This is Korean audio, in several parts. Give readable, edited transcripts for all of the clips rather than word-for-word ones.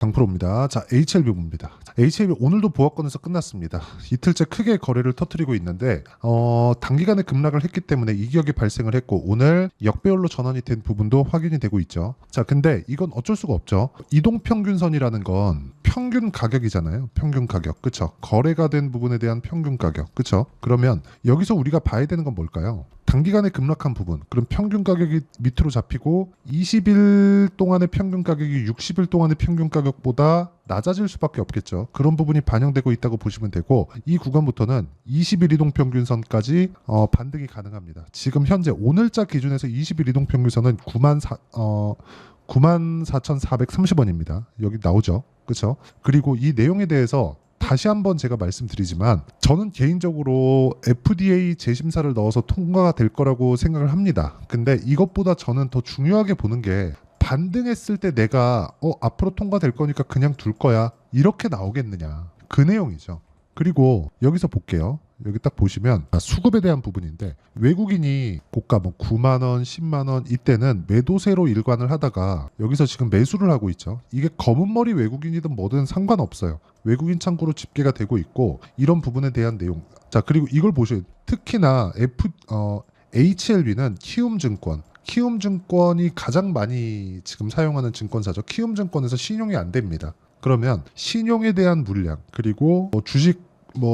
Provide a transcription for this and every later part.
강프로입니다. 자, HLB 봅니다. HLB 오늘도 보합권에서 끝났습니다. 이틀째 크게 거래를 터뜨리고 있는데 단기간에 급락을 했기 때문에 이격이 발생을 했고 오늘 역배열로 전환이 된 부분도 확인이 되고 있죠. 자, 근데 이건 어쩔 수가 없죠. 이동평균선이라는 건 평균 가격이잖아요. 평균 가격. 그쵸? 거래가 된 부분에 대한 평균 가격. 그쵸? 그러면 여기서 우리가 봐야 되는 건 뭘까요? 단기간에 급락한 부분, 그럼 평균 가격이 밑으로 잡히고 20일 동안의 평균 가격이 60일 동안의 평균 가격보다 낮아질 수밖에 없겠죠. 그런 부분이 반영되고 있다고 보시면 되고 이 구간부터는 20일 이동평균선까지 반등이 가능합니다. 지금 현재 오늘자 기준에서 20일 이동평균선은 94,430원입니다. 여기 나오죠. 그렇죠? 그리고 이 내용에 대해서 다시 한번 제가 말씀드리지만 저는 개인적으로 FDA 재심사를 넣어서 통과가 될 거라고 생각을 합니다. 근데 이것보다 저는 더 중요하게 보는 게 반등했을 때 내가 앞으로 통과될 거니까 그냥 둘 거야 이렇게 나오겠느냐 그 내용이죠. 그리고 여기서 볼게요. 여기 딱 보시면 수급에 대한 부분인데 외국인이 고가 뭐 9만 원, 10만 원 이때는 매도세로 일관을 하다가 여기서 지금 매수를 하고 있죠. 이게 검은 머리 외국인이든 뭐든 상관없어요. 외국인 창구로 집계가 되고 있고 이런 부분에 대한 내용. 자, 그리고 이걸 보시면 특히나 HLB는 키움증권. 키움증권이 가장 많이 지금 사용하는 증권사죠. 키움증권에서 신용이 안 됩니다. 그러면 신용에 대한 물량 그리고 주식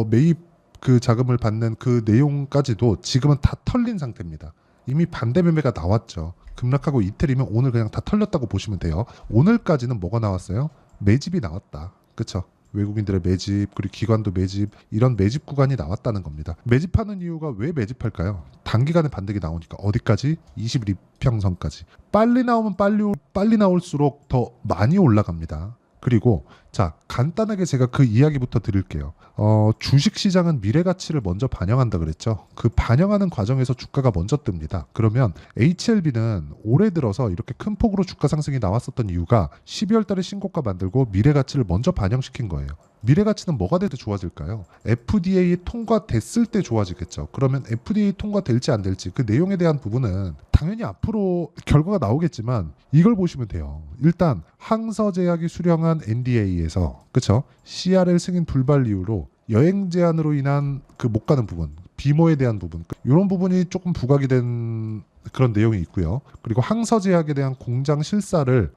매입 그 자금을 받는 그 내용까지도 지금은 다 털린 상태입니다. 이미 반대 매매가 나왔죠. 급락하고 이틀이면 오늘 그냥 다 털렸다고 보시면 돼요. 오늘까지는 뭐가 나왔어요? 매집이 나왔다. 그쵸? 외국인들의 매집 그리고 기관도 매집 이런 매집 구간이 나왔다는 겁니다. 매집하는 이유가 왜 매집할까요? 단기간에 반등이 나오니까 어디까지? 21평선까지. 빨리 나오면 빨리 나올수록 더 많이 올라갑니다. 그리고 자 간단하게 제가 그 이야기부터 드릴게요. 주식시장은 미래가치를 먼저 반영한다 그랬죠. 그 반영하는 과정에서 주가가 먼저 뜹니다. 그러면 HLB는 올해 들어서 이렇게 큰 폭으로 주가 상승이 나왔었던 이유가 12월 달에 신고가 만들고 미래가치를 먼저 반영시킨 거예요. 미래가치는 뭐가 돼도 좋아질까요? FDA 통과됐을 때 좋아지겠죠. 그러면 FDA 통과될지 안 될지 그 내용에 대한 부분은 당연히 앞으로 결과가 나오겠지만 이걸 보시면 돼요. 일단 항서제약이 수령한 NDA에서 그쵸? CRL 승인 불발 이후로 여행 제한으로 인한 그 못 가는 부분, 비모에 대한 부분 이런 부분이 조금 부각이 된 그런 내용이 있고요. 그리고 항서제약에 대한 공장 실사를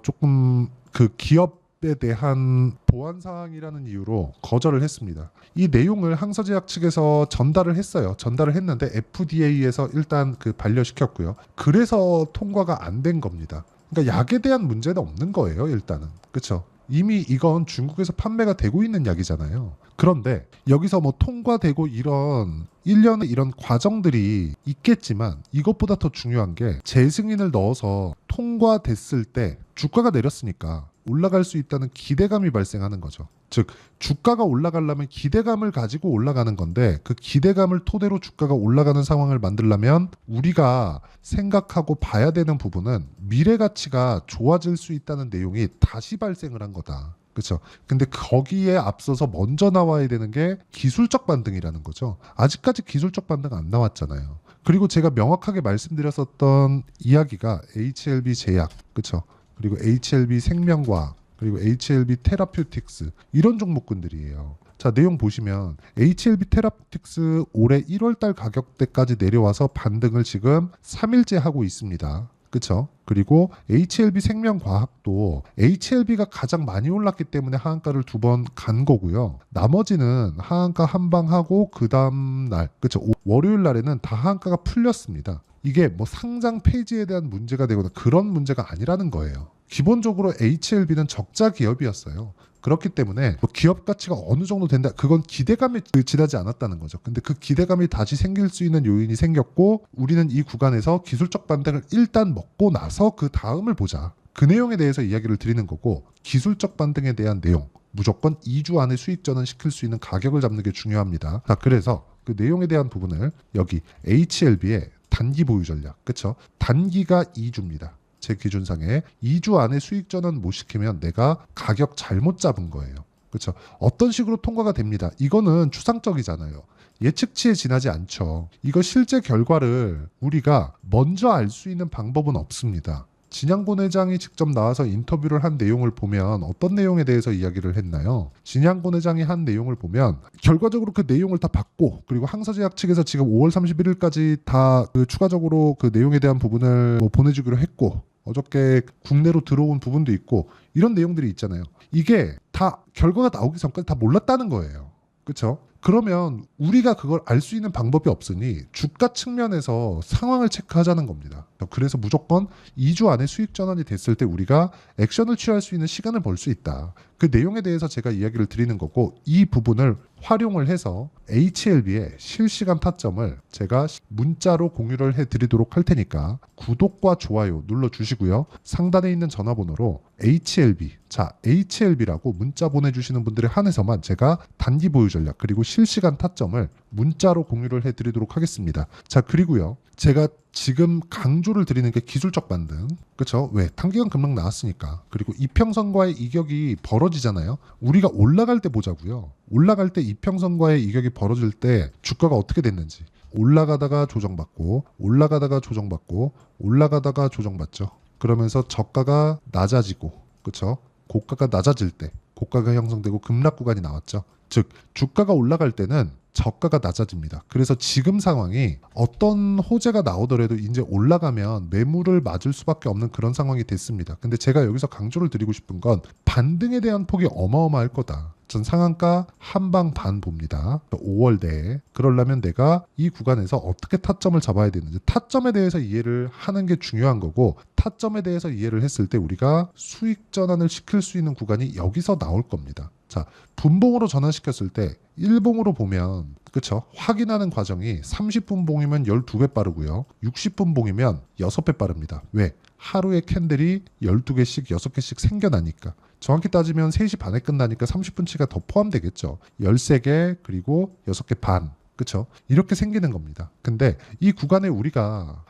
조금 그 기업에 대한 보안 사항이라는 이유로 거절을 했습니다. 이 내용을 항서제약 측에서 전달을 했어요. 전달을 했는데 FDA에서 일단 그 반려시켰고요. 그래서 통과가 안 된 겁니다. 그러니까 약에 대한 문제는 없는 거예요, 일단은. 그렇죠? 이미 이건 중국에서 판매가 되고 있는 약이잖아요. 그런데 여기서 뭐 통과되고 이런 일련의 이런 과정들이 있겠지만 이것보다 더 중요한 게 재승인을 넣어서 통과됐을 때 주가가 내렸으니까 올라갈 수 있다는 기대감이 발생하는 거죠. 즉 주가가 올라가려면 기대감을 가지고 올라가는 건데 그 기대감을 토대로 주가가 올라가는 상황을 만들려면 우리가 생각하고 봐야 되는 부분은 미래 가치가 좋아질 수 있다는 내용이 다시 발생을 한 거다. 그렇죠. 근데 거기에 앞서서 먼저 나와야 되는 게 기술적 반등이라는 거죠. 아직까지 기술적 반등 안 나왔잖아요. 그리고 제가 명확하게 말씀드렸었던 이야기가 HLB 제약, 그렇죠. 그리고 HLB 생명과학, 그리고 HLB 테라퓨틱스 이런 종목군들이에요. 자, 내용 보시면 HLB 테라퓨틱스 올해 1월달 가격대까지 내려와서 반등을 지금 3일째 하고 있습니다. 그쵸? 그리고 HLB 생명과학도 HLB가 가장 많이 올랐기 때문에 하한가를 2번 간 거고요. 나머지는 하한가 한 방 하고 그 다음 날, 그쵸? 월요일 날에는 다 하한가가 풀렸습니다. 이게 뭐 상장 폐지에 대한 문제가 되거나 그런 문제가 아니라는 거예요. 기본적으로 HLB는 적자 기업이었어요. 그렇기 때문에 뭐 기업 가치가 어느 정도 된다. 그건 기대감이 지나지 않았다는 거죠. 근데 그 기대감이 다시 생길 수 있는 요인이 생겼고 우리는 이 구간에서 기술적 반등을 일단 먹고 나서 그 다음을 보자. 그 내용에 대해서 이야기를 드리는 거고 기술적 반등에 대한 내용 무조건 2주 안에 수익 전환 시킬 수 있는 가격을 잡는 게 중요합니다. 자, 그래서 그 내용에 대한 부분을 여기 HLB의 단기 보유 전략, 그쵸? 단기가 2주입니다. 제 기준상에 2주 안에 수익 전환 못 시키면 내가 가격 잘못 잡은 거예요. 그렇죠? 어떤 식으로 통과가 됩니다. 이거는 추상적이잖아요. 예측치에 지나지 않죠. 이거 실제 결과를 우리가 먼저 알 수 있는 방법은 없습니다. 진양곤 회장이 직접 나와서 인터뷰를 한 내용을 보면 어떤 내용에 대해서 이야기를 했나요? 진양곤 회장이 한 내용을 보면 결과적으로 그 내용을 다 받고, 그리고 항서제약 측에서 지금 5월 31일까지 다 그 추가적으로 그 내용에 대한 부분을 뭐 보내주기로 했고, 어저께 국내로 들어온 부분도 있고, 이런 내용들이 있잖아요. 이게 다 결과가 나오기 전까지 다 몰랐다는 거예요. 그렇죠? 그러면 우리가 그걸 알 수 있는 방법이 없으니 주가 측면에서 상황을 체크하자는 겁니다. 그래서 무조건 2주 안에 수익 전환이 됐을 때 우리가 액션을 취할 수 있는 시간을 벌 수 있다. 그 내용에 대해서 제가 이야기를 드리는 거고, 이 부분을 활용을 해서 HLB의 실시간 타점을 제가 문자로 공유를 해드리도록 할 테니까 구독과 좋아요 눌러주시고요. 상단에 있는 전화번호로 HLB, 자 HLB라고 문자 보내주시는 분들에 한해서만 제가 단기 보유 전략 그리고 실시간 타점을 문자로 공유를 해드리도록 하겠습니다. 자, 그리고요, 제가 지금 강조를 드리는 게 기술적 반등, 그렇죠? 왜? 단기간 급락 나왔으니까. 그리고 이평선과의 이격이 벌어지잖아요. 우리가 올라갈 때 보자고요. 올라갈 때 이평선과의 이격이 벌어질 때 주가가 어떻게 됐는지. 올라가다가 조정받고, 올라가다가 조정받고, 올라가다가 조정받죠. 그러면서 저가가 낮아지고, 그렇죠? 고가가 낮아질 때 고가가 형성되고 급락 구간이 나왔죠. 즉 주가가 올라갈 때는 저가가 낮아집니다. 그래서 지금 상황이 어떤 호재가 나오더라도 이제 올라가면 매물을 맞을 수밖에 없는 그런 상황이 됐습니다. 근데 제가 여기서 강조를 드리고 싶은 건 반등에 대한 폭이 어마어마할 거다. 전 상한가 한방 반 봅니다. 5월 내에. 그러려면 내가 이 구간에서 어떻게 타점을 잡아야 되는지, 타점에 대해서 이해를 하는 게 중요한 거고, 타점에 대해서 이해를 했을 때 우리가 수익 전환을 시킬 수 있는 구간이 여기서 나올 겁니다. 자, 분봉으로 전환시켰을 때 1봉으로 보면, 그쵸? 확인하는 과정이 30분 봉이면 12배 빠르고요. 60분 봉이면 6배 빠릅니다. 왜? 하루에 캔들이 12개씩 6개씩 생겨나니까. 정확히 따지면 3시 반에 끝나니까 30분치가 더 포함되겠죠. 13개 그리고 6개 반. 그쵸? 이렇게 생기는 겁니다. 근데 이 구간에 우리가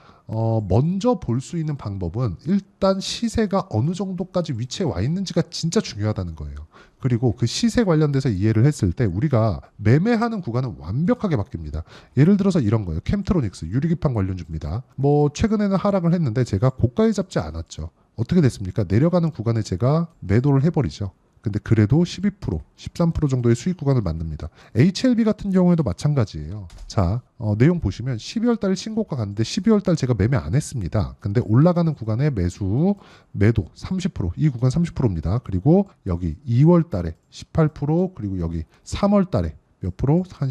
먼저 볼 수 있는 방법은 일단 시세가 어느 정도까지 위치에 와 있는지가 진짜 중요하다는 거예요. 그리고 그 시세 관련돼서 이해를 했을 때 우리가 매매하는 구간은 완벽하게 바뀝니다. 예를 들어서 이런 거예요. 캠트로닉스 유리기판 관련주입니다. 뭐 최근에는 하락을 했는데 제가 고가에 잡지 않았죠. 어떻게 됐습니까? 내려가는 구간에 제가 매도를 해버리죠. 근데 그래도 12%, 13% 정도의 수익 구간을 만듭니다. HLB 같은 경우에도 마찬가지예요. 자, 내용 보시면 12월 달 신고가 갔는데 12월 달 제가 매매 안 했습니다. 근데 올라가는 구간에 매도 30%, 이 구간 30%입니다. 그리고 여기 2월 달에 18%, 그리고 여기 3월 달에 몇 프로? 한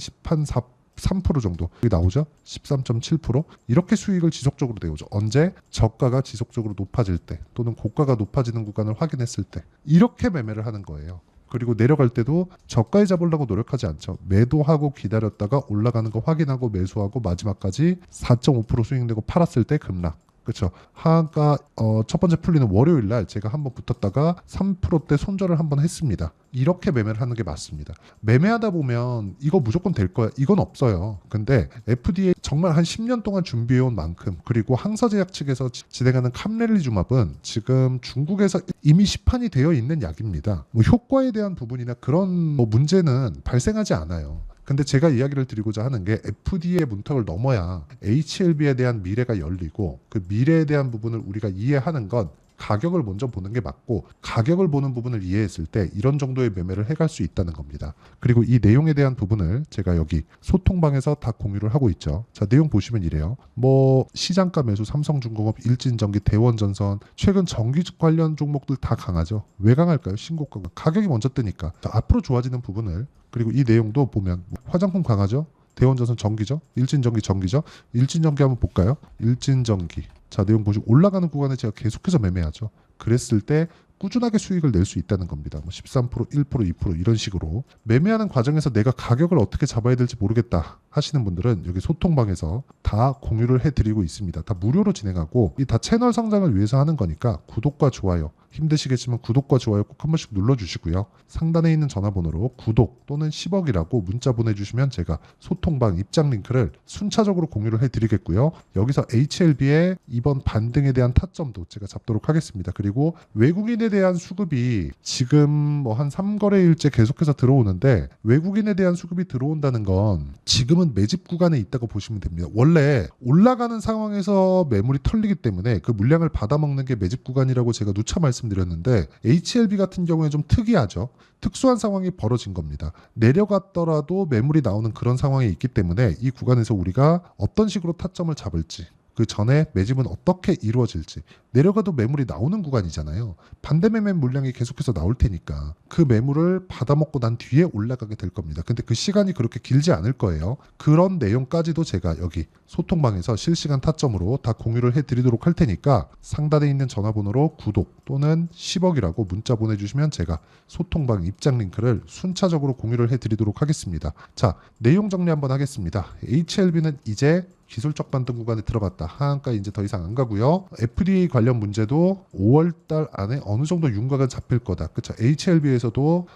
3% 정도 여기 나오죠. 13.7% 이렇게 수익을 지속적으로 내오죠. 언제? 저가가 지속적으로 높아질 때 또는 고가가 높아지는 구간을 확인했을 때 이렇게 매매를 하는 거예요. 그리고 내려갈 때도 저가에 잡으려고 노력하지 않죠. 매도하고 기다렸다가 올라가는 거 확인하고 매수하고 마지막까지 4.5% 수익 내고 팔았을 때 급락. 그렇죠. 하한가 첫 번째 풀리는 월요일 날 제가 한번 붙었다가 3%대 손절을 한번 했습니다. 이렇게 매매를 하는 게 맞습니다. 매매하다 보면 이거 무조건 될 거야. 이건 없어요. 근데 FDA 정말 한 10년 동안 준비해온 만큼, 그리고 항서제약 측에서 진행하는 캄렐리주맙은 지금 중국에서 이미 시판이 되어 있는 약입니다. 뭐 효과에 대한 부분이나 그런 뭐 문제는 발생하지 않아요. 근데 제가 이야기를 드리고자 하는 게 FDA의 문턱을 넘어야 HLB에 대한 미래가 열리고, 그 미래에 대한 부분을 우리가 이해하는 건 가격을 먼저 보는 게 맞고, 가격을 보는 부분을 이해했을 때 이런 정도의 매매를 해갈 수 있다는 겁니다. 그리고 이 내용에 대한 부분을 제가 여기 소통방에서 다 공유를 하고 있죠. 자, 내용 보시면 이래요. 뭐 시장가 매수 삼성중공업, 일진전기, 대원전선, 최근 전기 관련 종목들 다 강하죠. 왜 강할까요? 신고가가 가격이 먼저 뜨니까. 자, 앞으로 좋아지는 부분을, 그리고 이 내용도 보면 화장품 강하죠. 대원전선 전기죠. 일진전기 전기죠. 일진전기 한번 볼까요? 일진전기. 자, 내용 보시고 올라가는 구간에 제가 계속해서 매매하죠. 그랬을 때 꾸준하게 수익을 낼 수 있다는 겁니다. 뭐 13%, 1%, 2% 이런 식으로 매매하는 과정에서 내가 가격을 어떻게 잡아야 될지 모르겠다 하시는 분들은 여기 소통방에서 다 공유를 해드리고 있습니다. 다 무료로 진행하고, 이 다 채널 성장을 위해서 하는 거니까 구독과 좋아요, 힘드시겠지만 구독과 좋아요 꼭 한 번씩 눌러주시고요. 상단에 있는 전화번호로 구독 또는 10억이라고 문자 보내주시면 제가 소통방 입장 링크를 순차적으로 공유를 해드리겠고요. 여기서 HLB의 이번 반등에 대한 타점도 제가 잡도록 하겠습니다. 그리고 외국인의 외국인에 대한 수급이 지금 뭐 한 3거래일째 계속해서 들어오는데, 외국인에 대한 수급이 들어온다는 건 지금은 매집 구간에 있다고 보시면 됩니다. 원래 올라가는 상황에서 매물이 털리기 때문에 그 물량을 받아먹는 게 매집 구간이라고 제가 누차 말씀드렸는데, HLB 같은 경우에 좀 특이하죠. 특수한 상황이 벌어진 겁니다. 내려갔더라도 매물이 나오는 그런 상황이 있기 때문에 이 구간에서 우리가 어떤 식으로 타점을 잡을지, 그 전에 매집은 어떻게 이루어질지, 내려가도 매물이 나오는 구간이잖아요. 반대 매매 물량이 계속해서 나올 테니까 그 매물을 받아먹고 난 뒤에 올라가게 될 겁니다. 근데 그 시간이 그렇게 길지 않을 거예요. 그런 내용까지도 제가 여기 소통방에서 실시간 타점으로 다 공유를 해드리도록 할 테니까 상단에 있는 전화번호로 구독 또는 10억이라고 문자 보내주시면 제가 소통방 입장 링크를 순차적으로 공유를 해드리도록 하겠습니다. 자, 내용 정리 한번 하겠습니다. HLB는 이제 기술적 반등 구간에 들어갔다. 하한가 이제 더 이상 안 가고요. FDA 관련 문제도 5월달 안에 어느 정도 윤곽은 잡힐 거다. 그렇죠. HLB에서도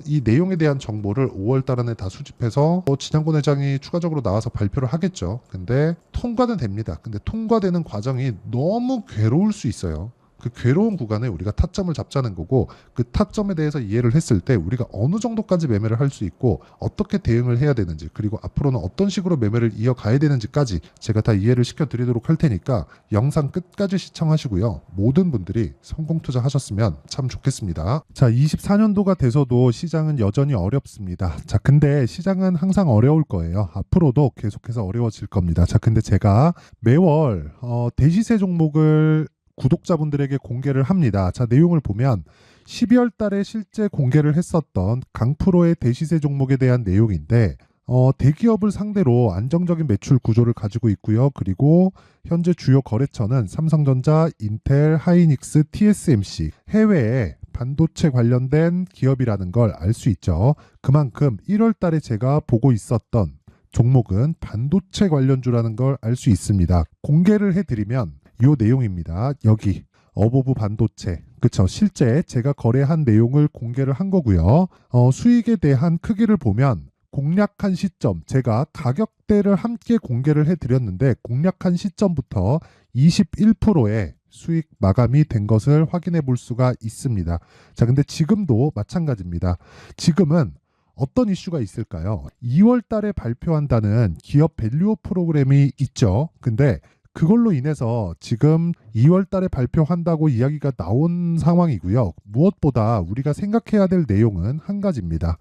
이 내용에 대한 정보를 5월달 안에 다 수집해서 진양권 회장이 추가적으로 나와서 발표를 하겠죠. 근데 통과는 됩니다. 근데 통과되는 과정이 너무 괴로울 수 있어요. 그 괴로운 구간에 우리가 타점을 잡자는 거고, 그 타점에 대해서 이해를 했을 때 우리가 어느 정도까지 매매를 할 수 있고 어떻게 대응을 해야 되는지, 그리고 앞으로는 어떤 식으로 매매를 이어가야 되는지까지 제가 다 이해를 시켜드리도록 할 테니까 영상 끝까지 시청하시고요. 모든 분들이 성공 투자하셨으면 참 좋겠습니다. 자, 24년도가 돼서도 시장은 여전히 어렵습니다. 자, 근데 시장은 항상 어려울 거예요. 앞으로도 계속해서 어려워질 겁니다. 자, 근데 제가 매월 대시세 종목을 구독자분들에게 공개를 합니다. 자, 내용을 보면 12월 달에 실제 공개를 했었던 강프로의 대시세 종목에 대한 내용인데, 대기업을 상대로 안정적인 매출 구조를 가지고 있고요. 그리고 현재 주요 거래처는 삼성전자, 인텔, 하이닉스, TSMC, 해외에 반도체 관련된 기업이라는 걸 알 수 있죠. 그만큼 1월 달에 제가 보고 있었던 종목은 반도체 관련주라는 걸 알 수 있습니다. 공개를 해드리면 이 내용입니다. 여기 어보브 반도체, 그쵸? 실제 제가 거래한 내용을 공개를 한 거고요. 수익에 대한 크기를 보면 공략한 시점, 제가 가격대를 함께 공개를 해드렸는데 공략한 시점부터 21%의 수익 마감이 된 것을 확인해 볼 수가 있습니다. 자, 근데 지금도 마찬가지입니다. 지금은 어떤 이슈가 있을까요? 2월 달에 발표한다는 기업 밸류업 프로그램이 있죠. 근데 그걸로 인해서 지금 2월 달에 발표한다고 이야기가 나온 상황이고요. 무엇보다 우리가 생각해야 될 내용은 한 가지입니다.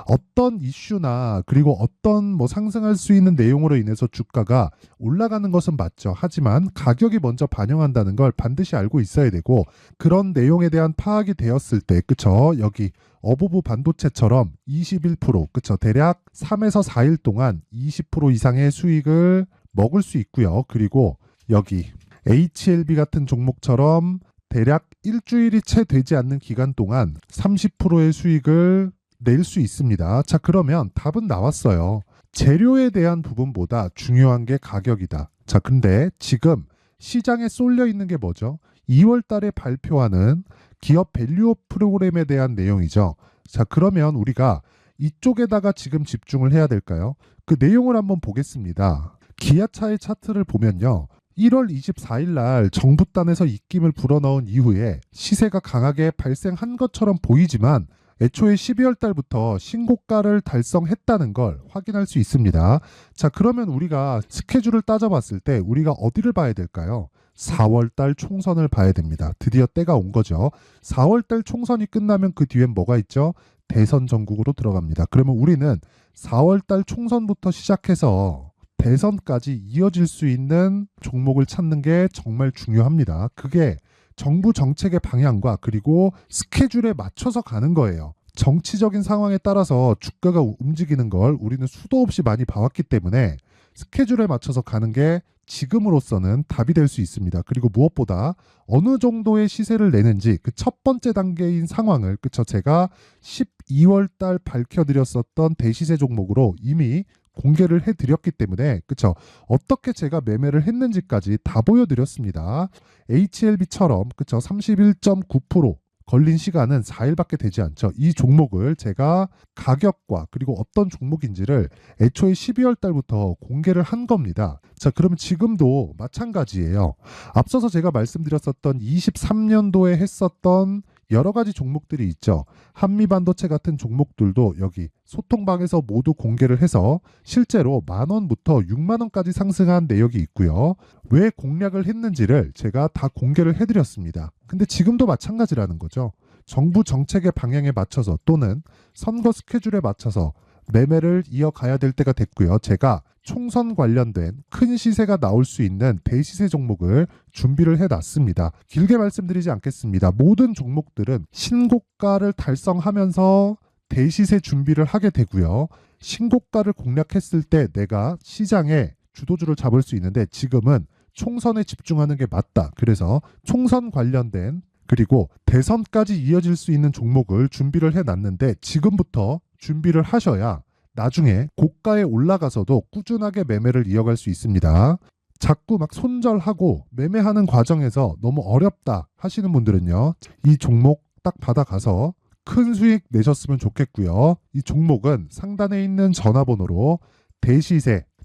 어떤 이슈나 그리고 어떤 상승할 수 있는 내용으로 인해서 주가가 올라가는 것은 맞죠. 하지만 가격이 먼저 반영한다는 걸 반드시 알고 있어야 되고, 그런 내용에 대한 파악이 되었을 때, 그쵸? 여기 어보브 반도체처럼 21%, 그쵸? 대략 3에서 4일 동안 20% 이상의 수익을 먹을 수 있고요. 그리고 여기 HLB 같은 종목처럼 대략 일주일이 채 되지 않는 기간 동안 30%의 수익을 낼 수 있습니다. 자, 그러면 답은 나왔어요. 재료에 대한 부분보다 중요한 게 가격이다. 자, 근데 지금 시장에 쏠려 있는 게 뭐죠? 2월 달에 발표하는 기업 밸류업 프로그램에 대한 내용이죠. 자, 그러면 우리가 이쪽에다가 지금 집중을 해야 될까요? 그 내용을 한번 보겠습니다. 기아차의 차트를 보면요. 1월 24일 날 정부단에서 입김을 불어넣은 이후에 시세가 강하게 발생한 것처럼 보이지만 애초에 12월 달부터 신고가를 달성했다는 걸 확인할 수 있습니다. 자, 그러면 우리가 스케줄을 따져봤을 때 우리가 어디를 봐야 될까요? 4월 달 총선을 봐야 됩니다. 드디어 때가 온 거죠. 4월 달 총선이 끝나면 그 뒤엔 뭐가 있죠? 대선 전국으로 들어갑니다. 그러면 우리는 4월 달 총선부터 시작해서 대선까지 이어질 수 있는 종목을 찾는 게 정말 중요합니다. 그게 정부 정책의 방향과 그리고 스케줄에 맞춰서 가는 거예요. 정치적인 상황에 따라서 주가가 움직이는 걸 우리는 수도 없이 많이 봐왔기 때문에 스케줄에 맞춰서 가는 게 지금으로서는 답이 될 수 있습니다. 그리고 무엇보다 어느 정도의 시세를 내는지 그 첫 번째 단계인 상황을, 그쵸? 제가 12월 달 밝혀드렸었던 대시세 종목으로 이미 공개를 해드렸기 때문에, 그쵸? 어떻게 제가 매매를 했는지까지 다 보여드렸습니다. HLB처럼, 그쵸? 31.9% 걸린 시간은 4일밖에 되지 않죠. 이 종목을 제가 가격과 그리고 어떤 종목인지를 애초에 12월 달부터 공개를 한 겁니다. 자, 그러면 지금도 마찬가지예요. 앞서서 제가 말씀드렸었던 23년도에 했었던 여러 가지 종목들이 있죠. 한미반도체 같은 종목들도 여기 소통방에서 모두 공개를 해서 실제로 10,000원부터 60,000원까지 상승한 내역이 있고요. 왜 공략을 했는지를 제가 다 공개를 해드렸습니다. 근데 지금도 마찬가지라는 거죠. 정부 정책의 방향에 맞춰서 또는 선거 스케줄에 맞춰서 매매를 이어가야 될 때가 됐고요. 제가 총선 관련된 큰 시세가 나올 수 있는 대시세 종목을 준비를 해놨습니다. 길게 말씀드리지 않겠습니다. 모든 종목들은 신고가를 달성하면서 대시세 준비를 하게 되고요. 신고가를 공략했을 때 내가 시장에 주도주를 잡을 수 있는데 지금은 총선에 집중하는 게 맞다. 그래서 총선 관련된 그리고 대선까지 이어질 수 있는 종목을 준비를 해놨는데 지금부터 준비를 하셔야 나중에 고가에 올라가서도 꾸준하게 매매를 이어갈 수 있습니다. 자꾸 막 손절하고 매매하는 과정에서 너무 어렵다 하시는 분들은요. 이 종목 딱 받아가서 큰 수익 내셨으면 좋겠고요. 이 종목은 상단에 있는 전화번호로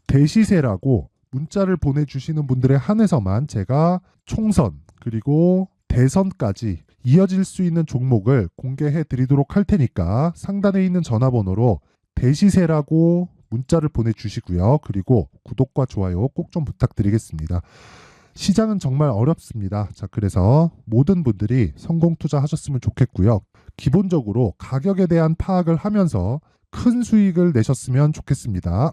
대시세라고 문자를 보내주시는 분들에 한해서만 제가 총선 그리고 대선까지 이어질 수 있는 종목을 공개해 드리도록 할 테니까 상단에 있는 전화번호로 대시세라고 문자를 보내주시고요. 그리고 구독과 좋아요 꼭 좀 부탁드리겠습니다. 시장은 정말 어렵습니다. 자, 그래서 모든 분들이 성공 투자하셨으면 좋겠고요. 기본적으로 가격에 대한 파악을 하면서 큰 수익을 내셨으면 좋겠습니다.